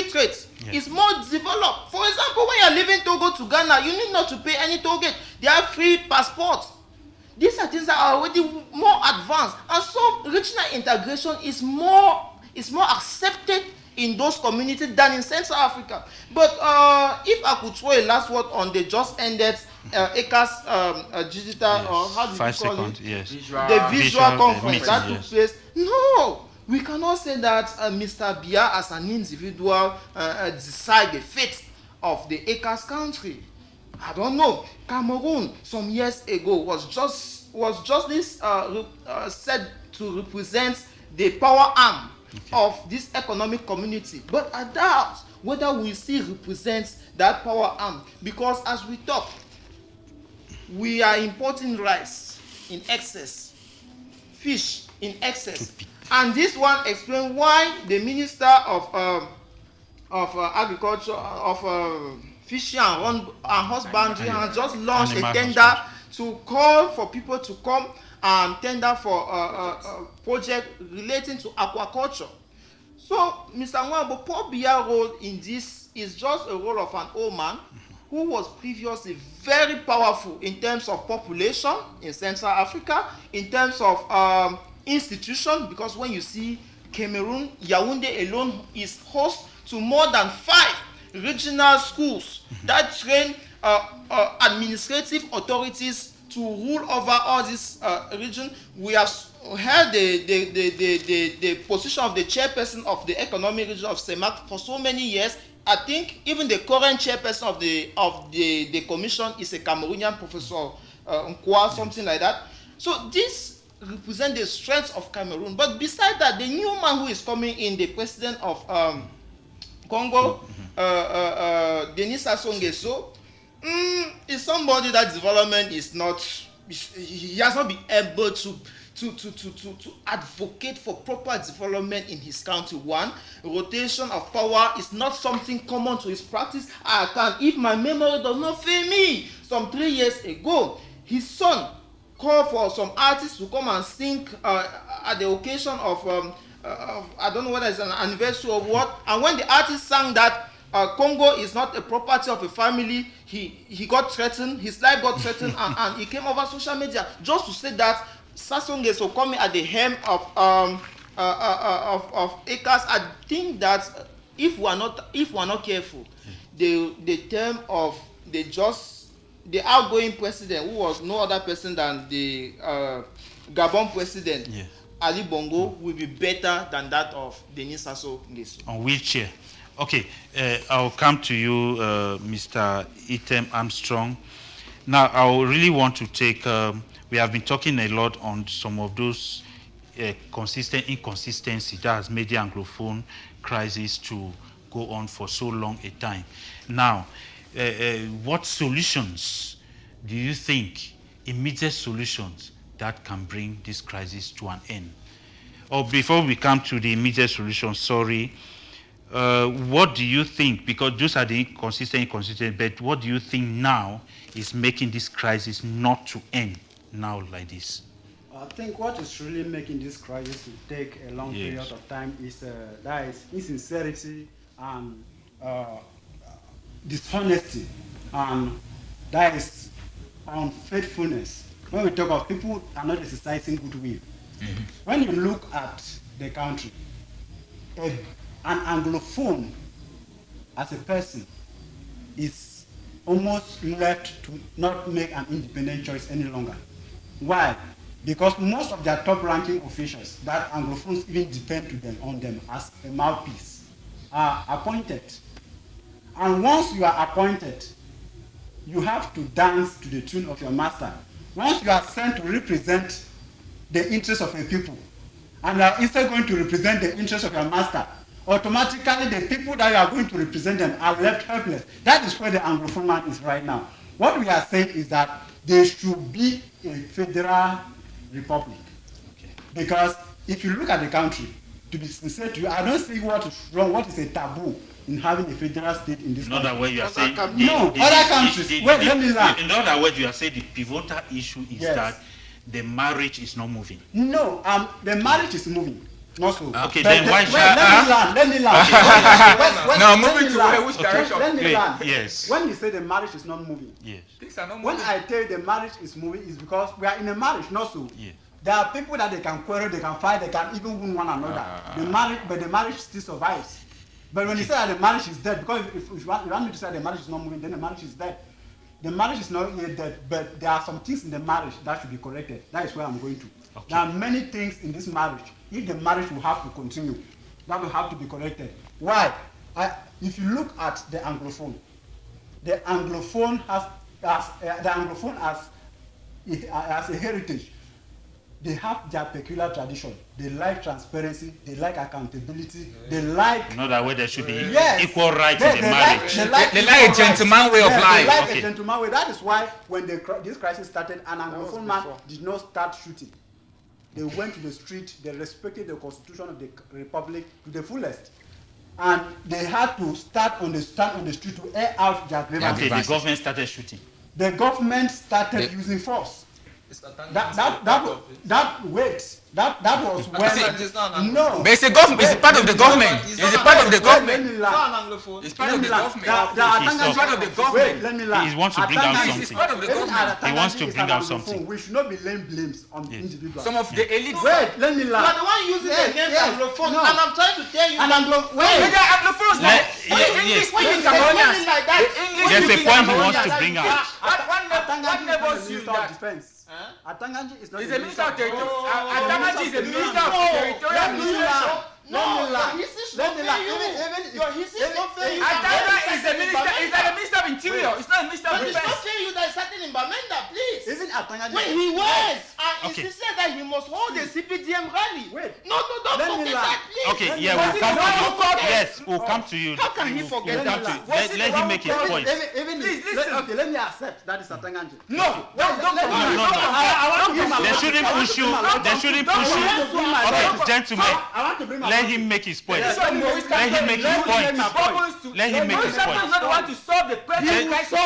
illiterate is more developed. For example, when you're leaving Togo to Ghana, you need not to pay any toll gate. They have free passports. These are things that are already more advanced, and so regional integration is more accepted in those communities than in Central Africa. But if I could throw a last word on the just ended ECAS digital, or how do you call it? Yes. The visual conference that took place. No, we cannot say that Mr. Biya as an individual decide the fate of the ECAS country. I don't know. Cameroon some years ago was justly said to represent the power arm of this economic community, but I doubt whether we still represent that power arm, because as we talk, we are importing rice in excess, fish in excess, and this one explains why the Minister of Agriculture, of Fishing and Husbandry has just launched a tender to call for people to come and tender for a project relating to aquaculture. So, Mr. Nwabo, Paul Biya's role in this is just a role of an old man who was previously very powerful in terms of population in Central Africa, in terms of institution, because when you see Cameroon, Yaoundé alone is host to more than 5 regional schools that train administrative authorities to rule over all this region. We have held the position of the chairperson of the economic region of CEMAC for so many years. I think even the current chairperson of the commission is a Cameroonian professor, Nkwa, something like that. So this represents the strength of Cameroon. But besides that, the new man who is coming in, the president of Congo, Denis Sassou Nguesso, is somebody that development is not, he has not been able to advocate for proper development in his country. One, rotation of power is not something common to his practice. I can, if my memory does not fail me, some 3 years ago, his son called for some artists to come and sing at the occasion of I don't know whether it's an anniversary or what, and when the artist sang that Congo is not a property of a family, he got threatened, his life got threatened, and he came over social media just to say that Sassou Nguesso coming at the hem of ECAS. I think that if we are not careful, the term of the outgoing president, who was no other person than the Gabon president, Ali Bongo, will be better than that of Denis Sassou Nguesso. On wheelchair. Okay, I'll come to you, Mr. Item Armstrong. Now, I really want to take, we have been talking a lot on some of those inconsistency that has made the Anglophone crisis to go on for so long a time. Now, what solutions do you think, immediate solutions, that can bring this crisis to an end? Or before we come to the immediate solution, sorry, what do you think, because those are the inconsistent, but what do you think now is making this crisis not to end now like this? I think what is really making this crisis to take a long period of time is that is insincerity and dishonesty, and that is unfaithfulness. When we talk of people are not exercising goodwill. When you look at the country, an Anglophone as a person is almost left to not make an independent choice any longer. Why? Because most of their top-ranking officials that Anglophones even depend on them as a mouthpiece are appointed. And once you are appointed, you have to dance to the tune of your master. Once you are sent to represent the interests of a people, and you are instead going to represent the interests of your master, automatically the people that you are going to represent them are left helpless. That is where the Anglophone man is right now. What we are saying is that there should be a federal republic. Okay. Because if you look at the country, to be sincere to you, I don't see what is wrong, what is a taboo in having a federal state in this country. In other words, you are saying... other countries. Wait, let me learn. In other words, you are saying the pivotal issue is that the marriage is not moving. No, the marriage is moving. Not so. Okay, then why should let me land. Now moving to which direction? Let me land. Yes. When you say the marriage is not moving, Yes. Things are not when moving. I tell you the marriage is moving, is because we are in a marriage, not so. Yes. There are people that they can quarrel, they can fight, they can even wound one another. The marriage still survives. But when you say that the marriage is dead, because if you want me to say the marriage is not moving, then the marriage is dead. The marriage is not yet dead, but there are some things in the marriage that should be corrected. That is where I'm going to. Okay. There are many things in this marriage. If the marriage will have to continue, that will have to be corrected. Why? If you look at the Anglophone has a heritage. They have their peculiar tradition. They like transparency. They like accountability. They like. In other words, there should be Yes. equal rights in the marriage. They like a gentleman way of life. They like Okay. a gentleman way. That is why when this crisis started, an Anglophone man did not start shooting. They went to the street. They respected the constitution of the republic to the fullest, and they had to stand on the street to air out their grievances. Okay, the government started shooting. The government started using force. That was when no. But it's a government. It's a part of the government. It's a part of the government. Let me land. It's part of the government. It's part of the government. Wait, let me land. He wants to bring out Atanganji something. It's part of the government. He wants to is bring an out Anglophone. something. We should not be laying blames on individuals. Some of the elite. Wait, let me You land. are the one using the name Anglophone, No. and I'm trying to tell you. An Anglo. Wait, Wait. they are Anglophones. Let- English When you speaking say Cameroonians. something like that, There's a speaking point he Cameroonians. wants to bring out. What Atanganji neighbors is use not the Minister of that? Defense. Atanganji is not He's the a minister of territory. Oh, Atanganji is a minister of territorial Let me administration. land. No, Let me land. your history Let should me not land. fail you. Even Your history is not fail you. Atanga is a minister. Is that a minister of interior? It's not a minister of But it's not defense. saying you that is starting in Bamenda, please. Even Atanganji. When he was, and Okay. insisted that he must hold the CPDM rally. Wait. No, don't Let me forget land. that, please. Okay, Let yeah, me we'll land. come to you. Forget. Yes, we'll come to you. How can he We'll forget come that? to you. Let him make his point. Please, listen. Okay, let me accept that is Atanganji. No, don't No, I want to bring my They logic. shouldn't I want push to you. bring my logic. They shouldn't I push you. want to bring my Okay, logic. gentlemen, I want to bring my let logic. him make his point. Yes. Let him make his point. Let him make his point. Let him make his point. is not the one to solve the present crisis.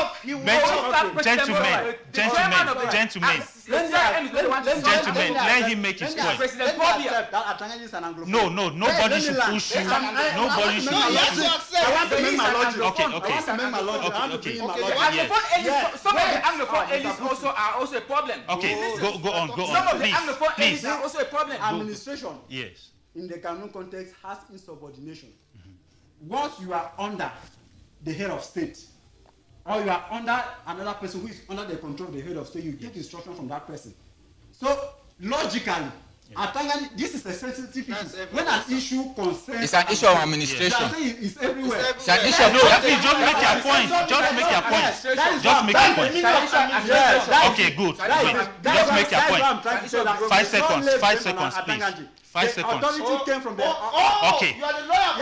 Gentlemen, let him make his point. President Let me Bobia. accept that Atanganji is an Anglophone. No, nobody Let me should land. push you. Yes, Nobody should No, you have push to you. accept. I want to make my logic. Okay, I want to make my logic. I want to bring in my Okay, logic. okay. Yes. Anglophone elites, Yes. some of the Yes. Anglophone Oh, elites Mr. are also a problem. Okay, go on, Some of the please. Anglophone elites Please. are also a problem. Administration Yes. in the Cameroon context has insubordination. Once you are under the head of state, or you are under another person who is under the control of the head of state, you take instruction from that person. So logically, Atanganji, this is a sensitive issue. When an issue concerns, It's an issue of they administration. are saying it's everywhere. It's an issue of No, please just make your point. Just make your point. Just make your point. Okay, good. Just make your point. 5 seconds. 5 seconds, please. 5 seconds. The authority came from the. Okay. You are the lawyer.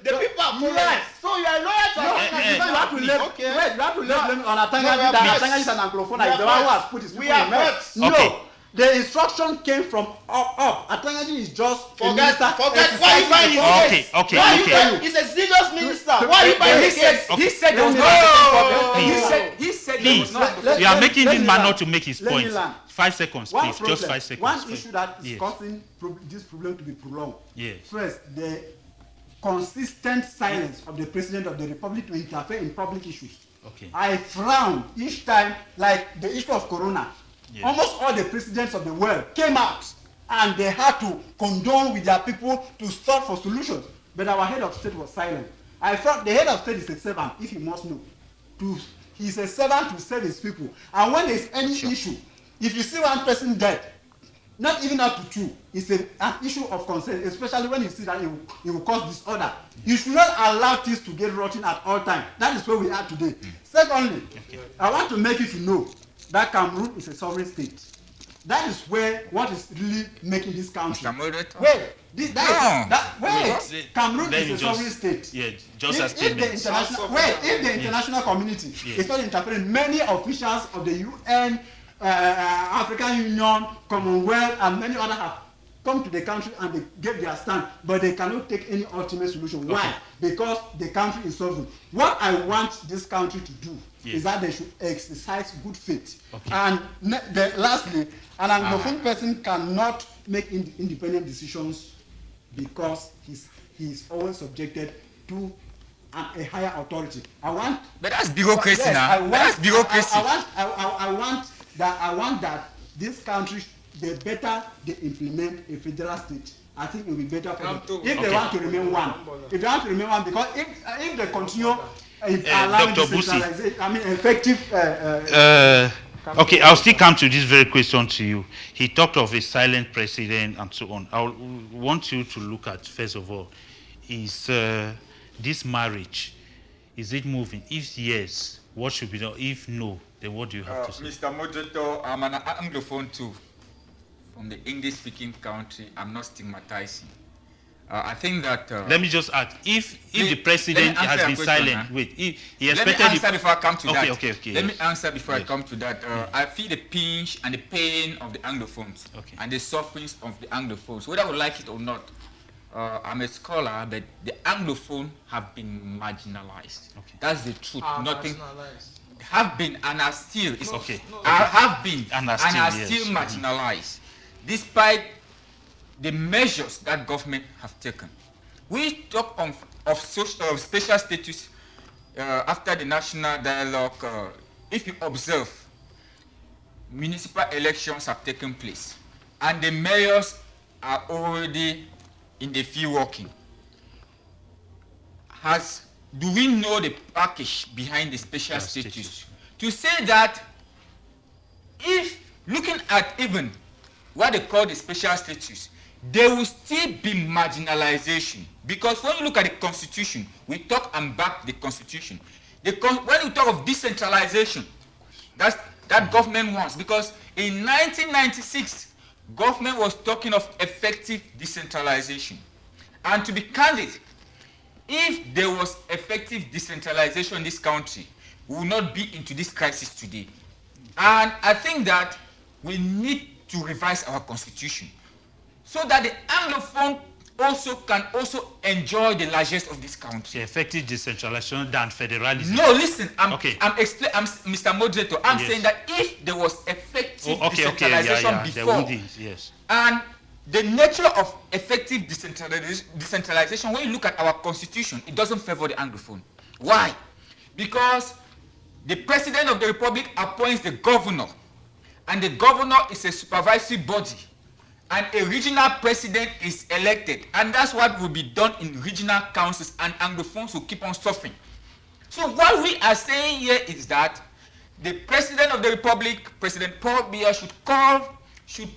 The people are following. Yes. So you are a lawyer to You have to let. Okay. Wait, you have to let them on No, Atanganji. we are That hurt. Atanganji is an Anglophone. We Is are the one who hurt. has put his We people are in mess. hurt. No. Okay. The instruction came from up. Atanganji is just Forget. a Why minister. you buying his Okay, case? okay, Why you okay. buying? He's a serious minister. Why you buying his case? He said there was Let no me Anglophone land. problem. Please. He said there was no Let- Anglophone. let- You are let- making let this me man land. not to make his Let me point. land. 5 seconds, One please. Just 5 seconds. One issue that is Yes. causing this problem to be prolonged. Yes. First, the consistent silence of the president of the republic to interfere in public issues. Okay. I frown each time, like the issue of corona. Yes. Almost all the presidents of the world came out and they had to condone with their people to start for solutions. But our head of state was silent. I felt the head of state is a servant, if you must know. He's a servant to serve his people. And when there's any issue, if you see one person dead, not even up to two, it's an issue of concern, especially when you see that it will cause disorder. You should not allow things to get rotten at all times. That is where we are today. Secondly, I want to make you to know that Cameroon is a sovereign state. That is where what is really making this country. Wait, Cameroon Let is me a sovereign state. Yeah, just If a the statement. international community is not interfering, many officials of the UN, African Union, Commonwealth, and many others have come to the country and they gave their stand, but they cannot take any ultimate solution. Okay. Why? Because the country is sovereign. What I want this country to do is that they should exercise good faith. Okay. And lastly, an Anglophone person cannot make independent decisions because he's always subjected to a higher authority. But that's bureaucracy yes, now. That's bureaucracy. I want that this country, the better they implement a federal state, I think it will be better for them. If they want to remain one. If they want to remain one, because if they continue allowing decentralization, I mean effective. Okay, I'll still come to this very question to you. He talked of a silent president and so on. I want you to look at, first of all, is this marriage, is it moving? If yes, what should be done? If no, then what do you have to say? Mr. Moderator, I'm an Anglophone too. From the English-speaking country, I'm not stigmatizing. I think that... let me just ask, if the president has been silent, wait, he expected... Let me answer before I come to that. Okay. Let me answer before I come to that. I feel the pinch and the pain of the Anglophones and the sufferings of the Anglophones. Whether I would like it or not, I'm a scholar, but the Anglophone have been marginalized. That's the truth. Nothing... Have been and are still... have been and are still marginalized. Despite the measures that government have taken. We talk of special status after the national dialogue. If you observe, municipal elections have taken place and the mayors are already in the field working. Do we know the package behind the special status? To say that if looking at even what they call the special status, there will still be marginalization, because when you look at the constitution, we talk and back the constitution. When you talk of decentralization, that government wants, because in 1996, government was talking of effective decentralization. And to be candid, if there was effective decentralization in this country, we will not be into this crisis today. And I think that we need to revise our constitution, so that the Anglophone can enjoy the largesse of this country. Effective decentralization than federalism. No, listen, I'm Mr. Moderator, I'm saying that if there was effective decentralization before, and the nature of effective decentralization, when you look at our constitution, it doesn't favor the Anglophone. Why? Because the President of the Republic appoints the governor, and the governor is a supervisory body, and a regional president is elected, and that's what will be done in regional councils, and Anglophones will keep on suffering. So what we are saying here is that the President of the Republic, President Paul Biya, should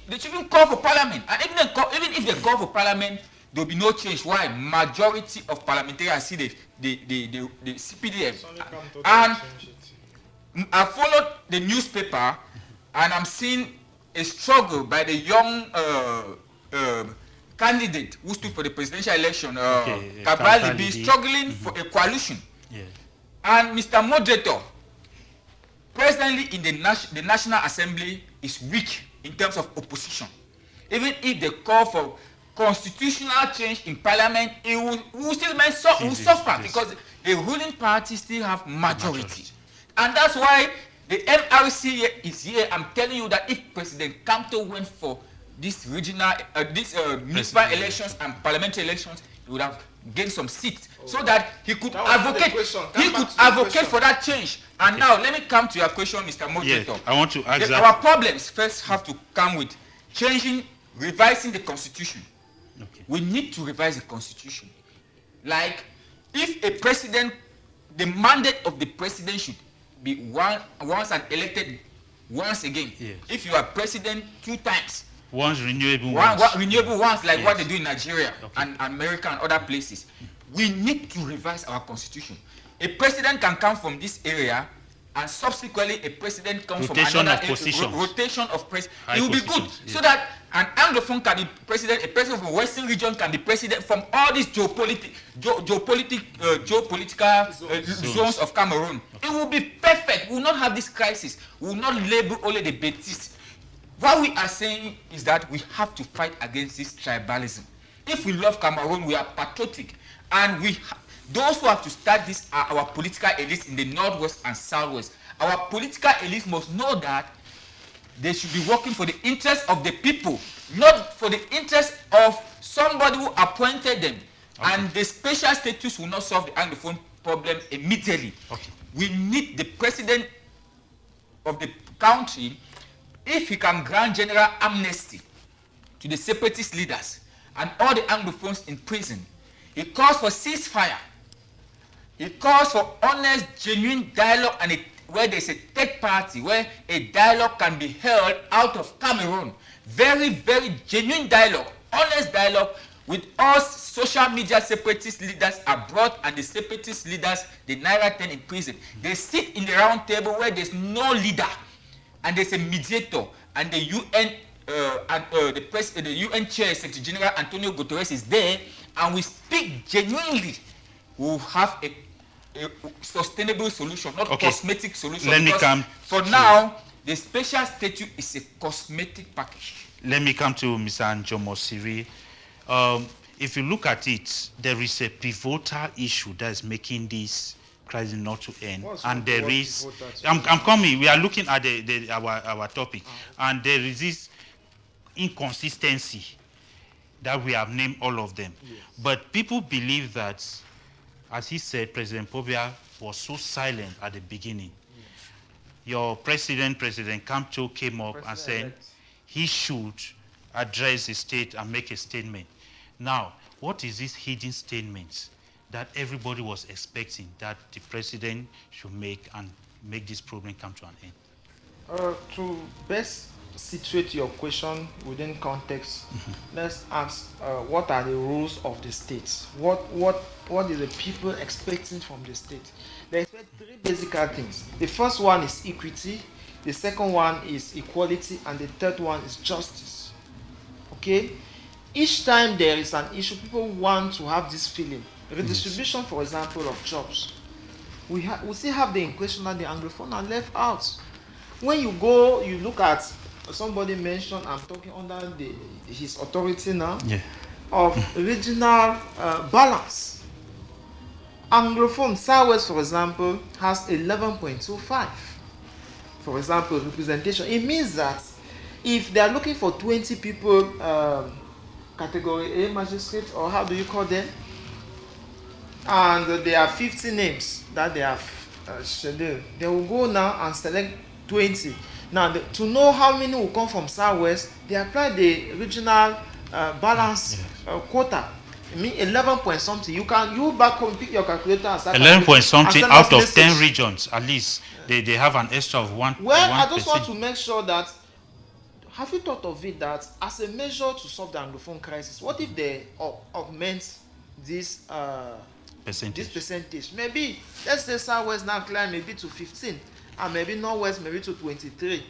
even call for parliament, and even if they call for parliament, there will be no change. Why? Majority of parliamentarians see the CPDF. And I followed the newspaper, and I'm seeing a struggle by the young candidate who stood for the presidential election, Cabral be struggling for a coalition. And Mr. Moderator, presently in the National Assembly is weak in terms of opposition. Even if they call for constitutional change in parliament, it will still suffer because the ruling party still have majority. And that's why the MRC is here. I'm telling you that if President Kamto went for this regional, municipal elections and parliamentary elections, he would have gained some seats so that he could advocate. He could advocate for that change. And now let me come to your question, Mr. Moderator. Yes, I want to ask that. Our problems first have to come with revising the constitution. We need to revise the constitution. Like, if a president, the mandate of the president should be once and elected once again. If you are president 2 times, once renewable once, like what they do in Nigeria and America and other places. We need to revise our constitution. A president can come from this area, and subsequently a president comes from another rotation of president. It will be good, so that an Anglophone can be president, a president from Western region can be president from all these geopolitical zones of Cameroon. It will be perfect. We will not have this crisis. We will not label only the Betis. What we are saying is that we have to fight against this tribalism. If we love Cameroon, we are patriotic, and those who have to start this are our political elites in the northwest and southwest. Our political elites must know that they should be working for the interest of the people, not for the interest of somebody who appointed them. Okay. And the special status will not solve the Anglophone problem immediately. Okay. We need the president of the country, if he can grant general amnesty to the separatist leaders and all the Anglophones in prison. He calls for ceasefire. He calls for honest, genuine dialogue, and where there's a third party, where a dialogue can be held out of Cameroon. Very, very genuine dialogue, honest dialogue with us social media separatist leaders abroad and the separatist leaders, the Naira 10 in prison. They sit in the round table where there's no leader, and there's a mediator, and the UN the UN Chair, Secretary General Antonio Guterres is there, and we speak genuinely. We'll have a sustainable solution, not cosmetic solution. Let me come. For now, the special statute is a cosmetic package. Let me come to Mr. Njomosiri. If you look at it, there is a pivotal issue that is making this crisis not to end. And there is, I'm coming, we are looking at our topic, and there is this inconsistency that we have named all of them. Yes. But people believe that, as he said, President Pobia was so silent at the beginning. Yes. Your president, President Kamcho, came up and said he should address the state and make a statement. Now, what is this hidden statement that everybody was expecting that the president should make and make this problem come to an end? To best situate your question within context, let's ask what are the rules of the state? What is the people expecting from the state? They expect three basic things. The first one is equity, the second one is equality, and the third one is justice. Okay? Each time there is an issue, people want to have this feeling. Redistribution, for example, of jobs. We still have the question that the Anglophone are left out. When you go, you look at, somebody mentioned, I'm talking under his authority now, of regional balance. Anglophone, Southwest, for example, has 11.25. For example, representation. It means that if they are looking for 20 people, category A magistrate, or how do you call them? And there are 50 names that they have scheduled. They will go now and select 20. Now, to know how many will come from Southwest, they apply the regional balance quota. I mean, 11 point something. You back home pick your calculator and start 11 point something out of 10 regions, at least. They have an extra of 1%. Well, I just want to make sure that, have you thought of it that as a measure to solve the Anglophone crisis, what if they augment this percentage? Maybe, let's say Southwest now climb maybe to 15, and maybe Northwest maybe to 23.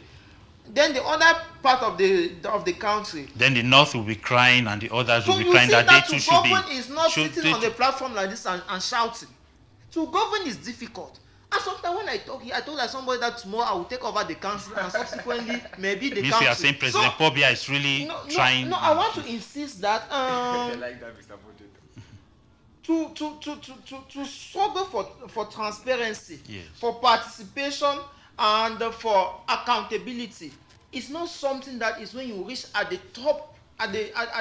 Then the other part of the country. Then the North will be crying, and the others will be crying that they too should be. To govern is not sitting on the platform like this and shouting. To govern is difficult. And sometimes when I talk here, I told somebody that tomorrow I will take over the council, and subsequently maybe the council. You are saying President Pobia is really trying. No, I want to insist that like that, Mr. to struggle for transparency, for participation, and for accountability. It's not something that is when you reach at the top, at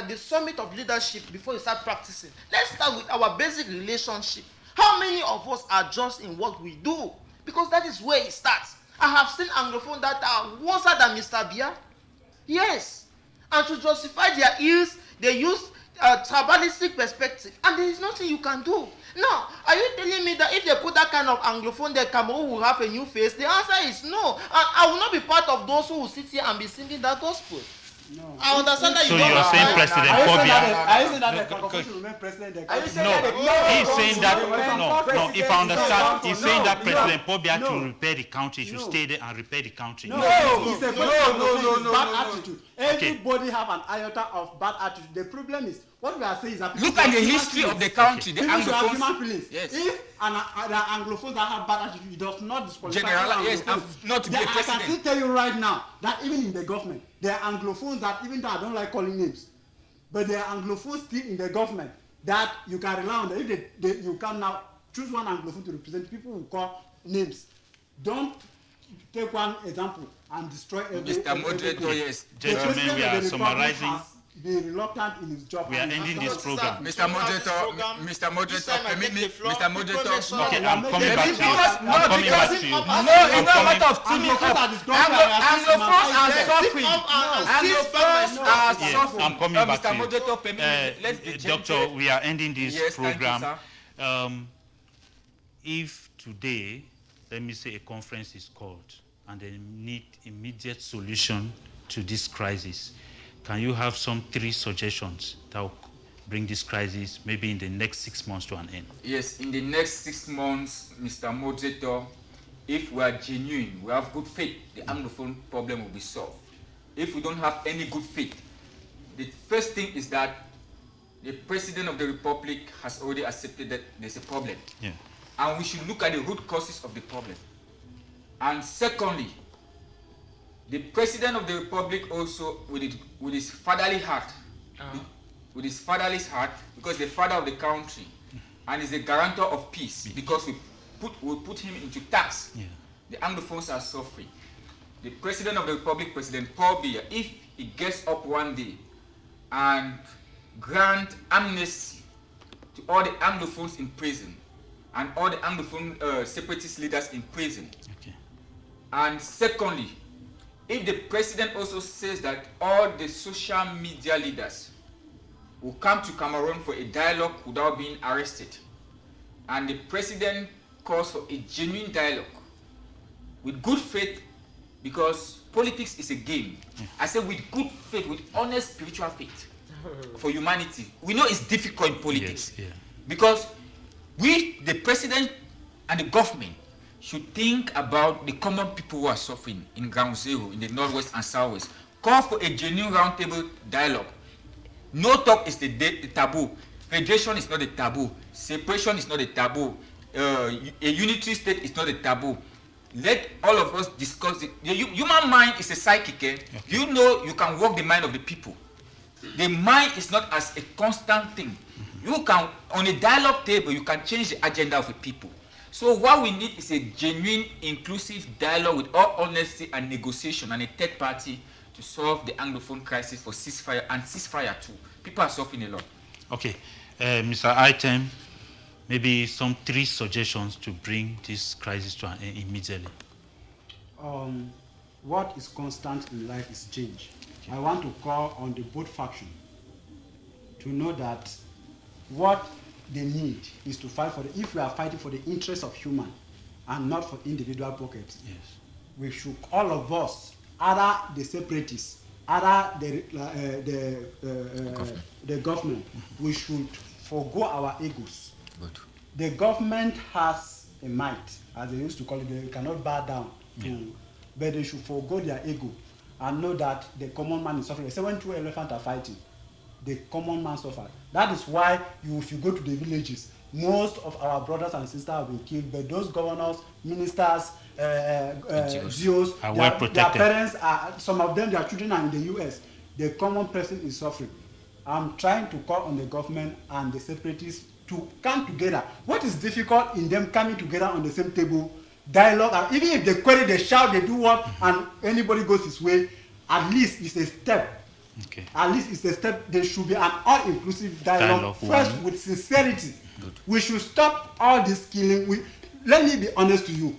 the summit of leadership before you start practicing. Let's start with our basic relationship. How many of us are just in what we do? Because that is where it starts. I have seen Anglophone that are worse than Mr. Bia. Yes. And to justify their ills, they use a tribalistic perspective. And there is nothing you can do. Now, are you telling me that if they put that kind of Anglophone, then Cameroon will have a new face? The answer is no. And I will not be part of those who will sit here and be singing that gospel. No. I understand that you don't. So you're saying President Pobia? Are you saying that the Anglophone will remain president? He's saying that. No. If I understand, he's saying that President Pobia to repair the country should stay there and repair the country. No. Bad attitude. Everybody have an iota of bad attitude. The problem is what we are saying is that look at the history of the country. The Anglophones. Yes. If the Anglophones that have bad attitude, it does not disqualify. Yes, not to be a president. I can still tell you right now that even in the government, there are Anglophones that, even though I don't like calling names, but there are Anglophones still in the government that you can rely on. If you can now choose one Anglophone to represent, people will call names. Don't take one example and destroy every. Mr. Moderator, yes. Gentlemen, we are summarizing. Be reluctant in his job. We are ending this program. Mr. Moderator, permit me, Mr. Moderator. Okay, I'm coming back to you. Because, I'm no, coming because, back to you. no, it's not a matter of teaming up. Anglophones are suffering. Anglophones are Yes, suffering. I'm coming back Mr. to you. Moderator, permit me. Let's be Doctor, gentle. we are ending this Yes, thank you, program. sir. If today, let me say, a conference is called and they need immediate solution to this crisis, can you have some 3 suggestions that will bring this crisis maybe in the next 6 months to an end? Yes, in the next 6 months, Mr. Moderator, if we are genuine, we have good faith, the Anglophone problem will be solved. If we don't have any good faith, the first thing is that the President of the Republic has already accepted that there's a problem. Yeah. And we should look at the root causes of the problem. And secondly, the President of the Republic also, with his fatherly heart, with his fatherly heart, because the father of the country, and is a guarantor of peace, because we put him into tax. Yeah. The Anglophones are suffering. The President of the Republic, President Paul Biya, if he gets up one day and grant amnesty to all the Anglophones in prison and all the Anglophone separatist leaders in prison. Okay. And secondly, if the president also says that all the social media leaders will come to Cameroon for a dialogue without being arrested, and the president calls for a genuine dialogue with good faith, because politics is a game. I say with good faith, with honest spiritual faith for humanity. We know it's difficult in politics, Yes, yeah. because we, the president and the government, should think about the common people who are suffering in ground zero, in the northwest and southwest. Call for a genuine roundtable dialogue. No talk is the taboo. Federation is not a taboo. Separation is not a taboo. A unitary state is not a taboo. Let all of us discuss it. The human mind is a psychic. Okay. You know you can work the mind of the people. The mind is not as a constant thing. You can, on a dialogue table, you can change the agenda of the people. So what we need is a genuine, inclusive dialogue with all honesty and negotiation and a third party to solve the Anglophone crisis for ceasefire and ceasefire too. People are suffering a lot. Okay, Mr. Item, maybe some 3 suggestions to bring this crisis to an end immediately. What is constant in life is change. I want to call on the both faction to know that what they need is to fight for the, if we are fighting for the interests of human and not for individual pockets, Yes. we should, all of us, either the separatists, either the government, we should forgo our egos. Good. The government has a might, as they used to call it, they cannot bow down to, but they should forgo their ego and know that the common man is suffering. They say when 2 elephants are fighting, the common man suffers. That is why if you go to the villages, most of our brothers and sisters have been killed, but those governors, ministers, GOs, are well protected. Their parents are, some of them, their children are in the US. The common person is suffering. I'm trying to call on the government and the separatists to come together. What is difficult in them coming together on the same table, dialogue, and even if they query, they shout, they do what, and anybody goes his way, at least it's a step. Okay. At least it's a step. There should be an all-inclusive dialogue first one. with sincerity. Good. We should stop all this killing. Let me be honest to you.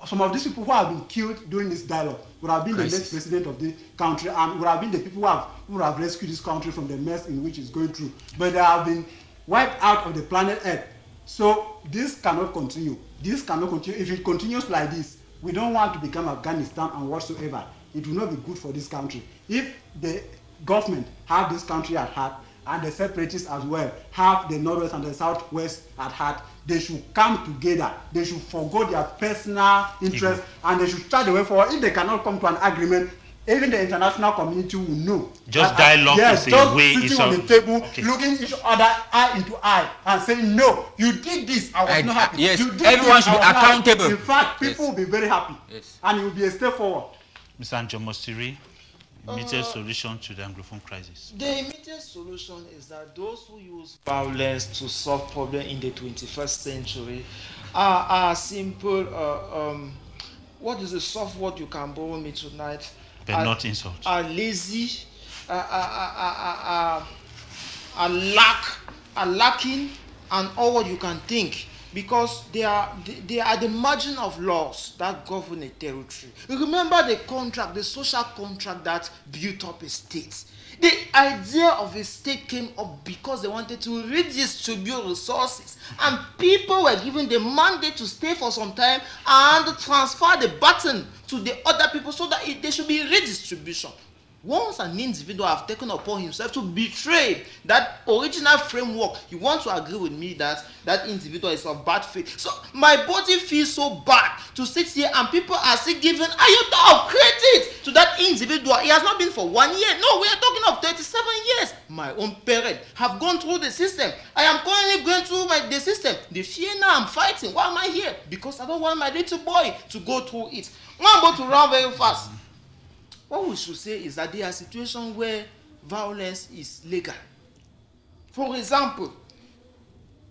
Some of these people who have been killed during this dialogue would have been the next president of the country and would have been the people who have rescued this country from the mess in which it's going through. But they have been wiped out of the planet Earth. So this cannot continue. This cannot continue. If it continues like this, we don't want to become Afghanistan and whatsoever. It will not be good for this country. If the government have this country at heart and the separatists as well have the northwest and the southwest at heart, they should come together. They should forgo their personal interests and they should try the way forward. If they cannot come to an agreement, even the international community will know. Just dialogue is a way. Just sitting on the table, okay, looking each other eye into eye and saying, no, you did this, I was not happy. Yes, you did everyone this, should be I was not happy. accountable. In fact, people will be very happy. Yes. And it will be a step forward. Mr. Anjomosiri, immediate solution to the Anglophone crisis. The immediate solution is that those who use violence to solve problems in the 21st century are simple what is the soft word you can borrow me tonight? But not insult. Are lazy, are lacking, and all what you can think, because they are the margin of laws that govern a territory. Remember the contract, the social contract that built up a state. The idea of a state came up because they wanted to redistribute resources, and people were given the mandate to stay for some time and transfer the baton to the other people so that there should be redistribution. Once an individual have taken upon himself to betray that original framework, you want to agree with me that that individual is of bad faith. So my body feels so bad to sit here and people are still giving iota of credit to that individual. He has not been for 1 year. No, we are talking of 37 years. My own parents have gone through the system. I am currently going through the system. The fear now I'm fighting. Why am I here? Because I don't want my little boy to go through it. I'm about to run very fast. What we should say is that there are situations where violence is legal. For example,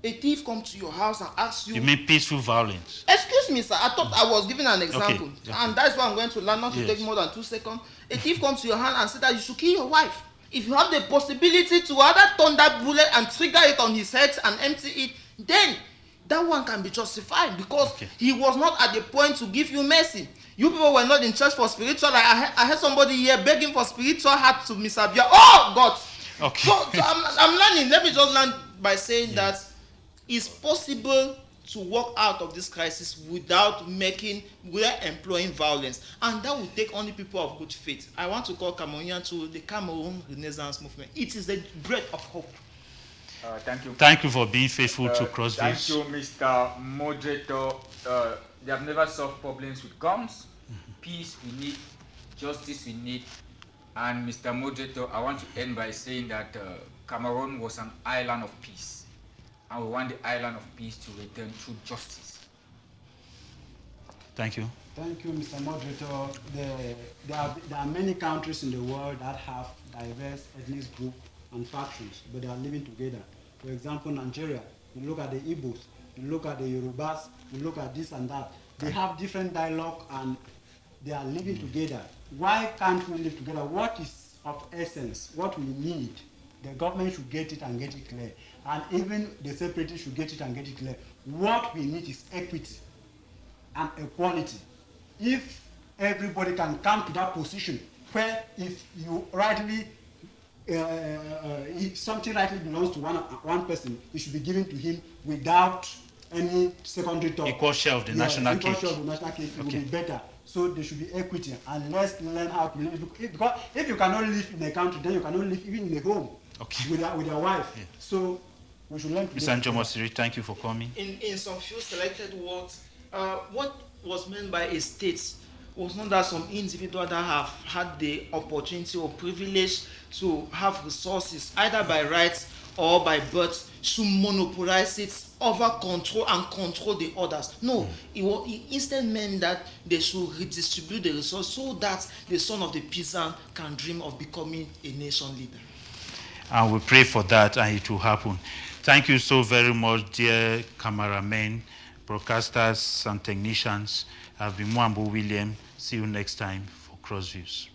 a thief comes to your house and asks you... You mean peaceful violence? Excuse me, sir. I thought I was giving an example. Okay. And that's why I'm going to learn not to take more than 2 seconds. A thief comes to your hand and says that you should kill your wife. If you have the possibility to either turn that bullet and trigger it on his head and empty it, then that one can be justified because he was not at the point to give you mercy. You people were not in church for spiritual. I heard somebody here begging for spiritual help to Mr. Bia. Oh, God. Okay. So I'm learning. Let me just learn by saying that it's possible to walk out of this crisis without employing violence. And that will take only people of good faith. I want to call Cameroonian to the Cameroon Renaissance Movement. It is the breath of hope. Thank you. Thank you for being faithful to Crossviews. Thank you, Mr. Moderator. They have never solved problems with guns. Peace we need, justice we need. And Mr. Moderator, I want to end by saying that Cameroon was an island of peace. And we want the island of peace to return through justice. Thank you. Thank you, Mr. Moderator. There are many countries in the world that have diverse ethnic groups and factions, but they are living together. For example, Nigeria, you look at the Igbos, you look at the Yorubas, you look at this and that. They have different dialogue and they are living together. Why can't we live together? What is of essence? What we need? The government should get it and get it clear. And even the separatists should get it and get it clear. What we need is equity and equality. If everybody can come to that position where if you rightly if something rightly belongs to one person, it should be given to him without any secondary talk. Equal share of the national cake. Equal share of the national cake will be better. So there should be equity, and let's learn how to live. Because if you cannot live in a country, then you cannot live even in a home with your wife. Yeah. So we should learn to Mr. Njomosiri, thank you for coming. In some few selected words, what was meant by a state was not that some individual that have had the opportunity or privilege to have resources, either by rights or by birth, should monopolize it, over control and control the others. No, it instead meant that they should redistribute the resources so that the son of the peasant can dream of becoming a nation leader. And we pray for that and it will happen. Thank you so very much, dear cameramen, broadcasters and technicians. I've been Mwambo William. See you next time for Crossviews.